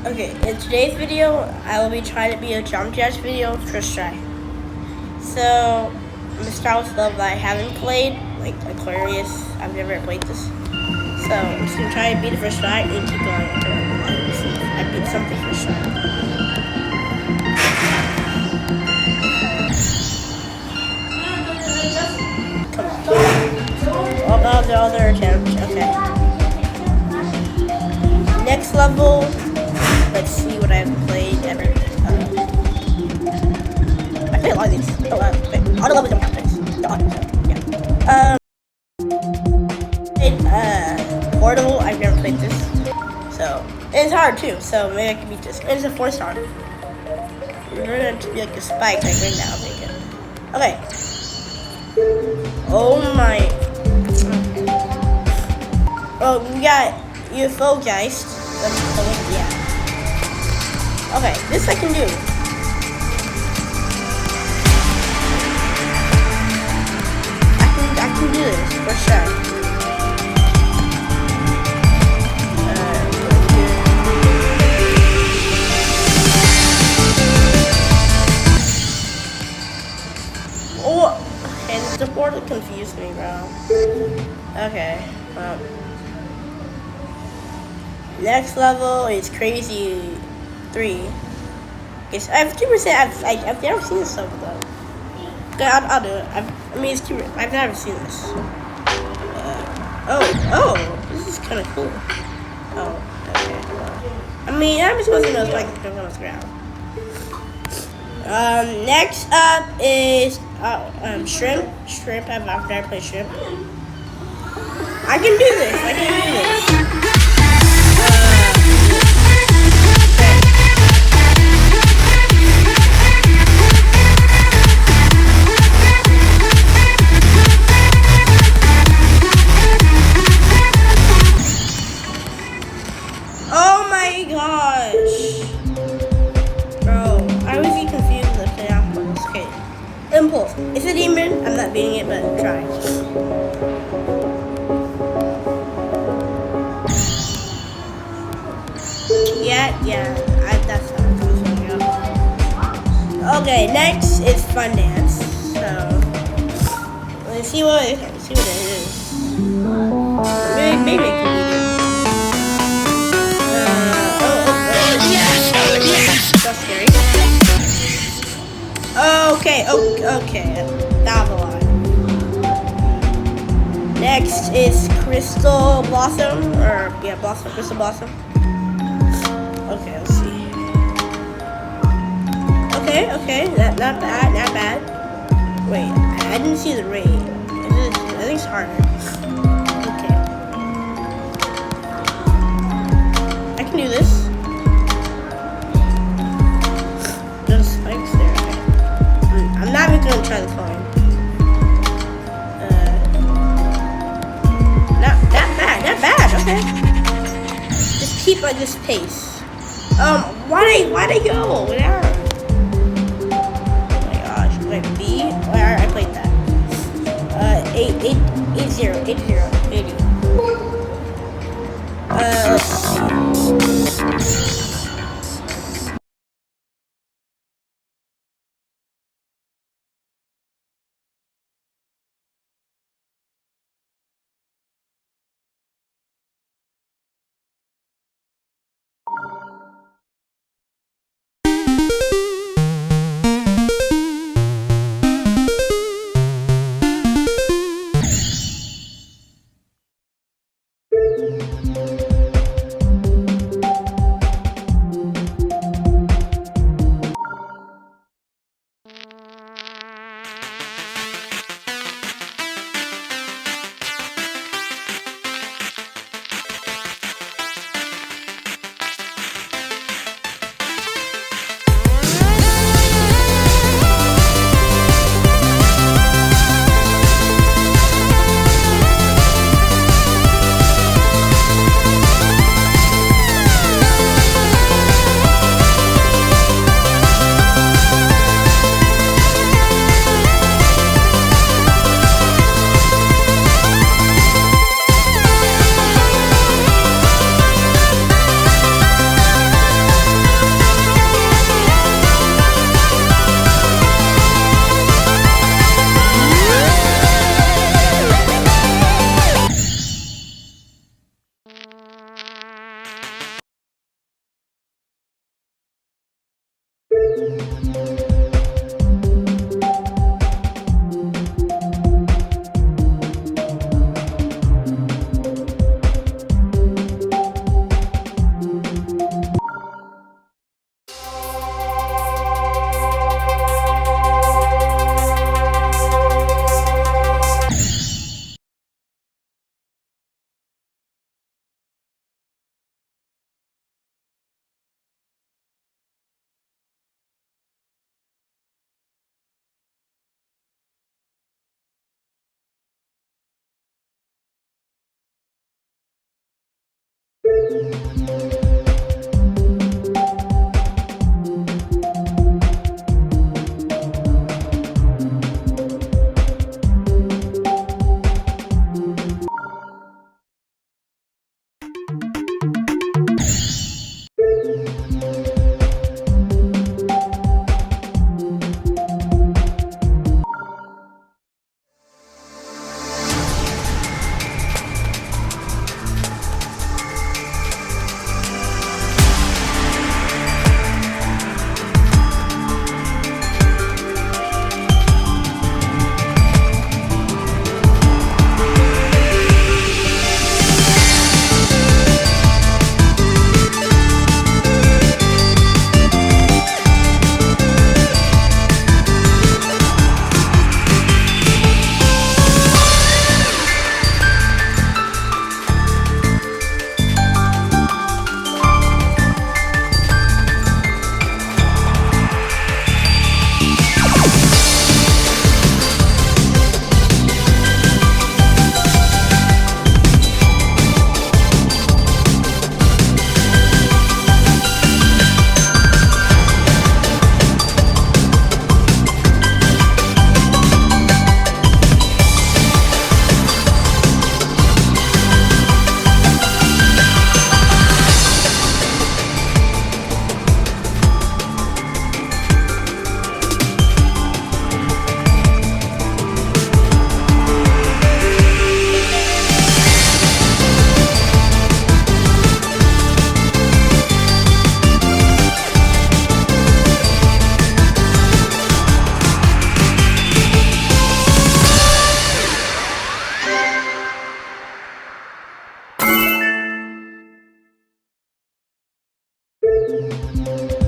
Okay, in today's video, I will be trying to be a jump jazz video first try. So, I'm gonna start with level that I haven't played, like Aquarius. I've never played this. So, I'm just gonna try to beat the first try and keep going until I beat something first try. Come on. Oh, the other attempt. Okay. Next level. Let's see what I've played ever. I played a lot of these. Oh, all the levels don't count this. Yeah. Portal. I've never played this, so it's hard too. So maybe I can beat this. It's a 4-star. We're gonna be like a spike like right now. I think. Okay. Oh my. Oh, we got UFO Geist. Yeah. Okay, this I can do. I can do this for sure. Oh, and the board confused me, bro. Okay. Next level is Crazy 3. Yes, I have 2%. I've never seen this level though. Okay, I'll do it. I mean, it's 2. I've never seen this. Oh, this is kind of cool. Oh, okay. I mean, I'm supposed to know if I can jump on the ground. Next up is Shrimp. Shrimp. I've never played Shrimp. I can do this. I can do this. Impulse. It's a demon. I'm not beating it, but I'm trying. Yeah. That's not okay. Next is Fun Dance. So let's see what it is. Maybe it can be this. That's scary. Okay, that was a lot. Next is Crystal Blossom, Crystal Blossom. Okay, let's see. Okay, not bad. Wait, I didn't see the rate. I think it's harder. Okay. I can do this. There's spikes there. I'm not even gonna try the climb. Not bad. Okay. Just keep at this pace. Why'd I go? Yeah. Oh my gosh. Wait, B. Where I played that. 80. Let's see. Thank you.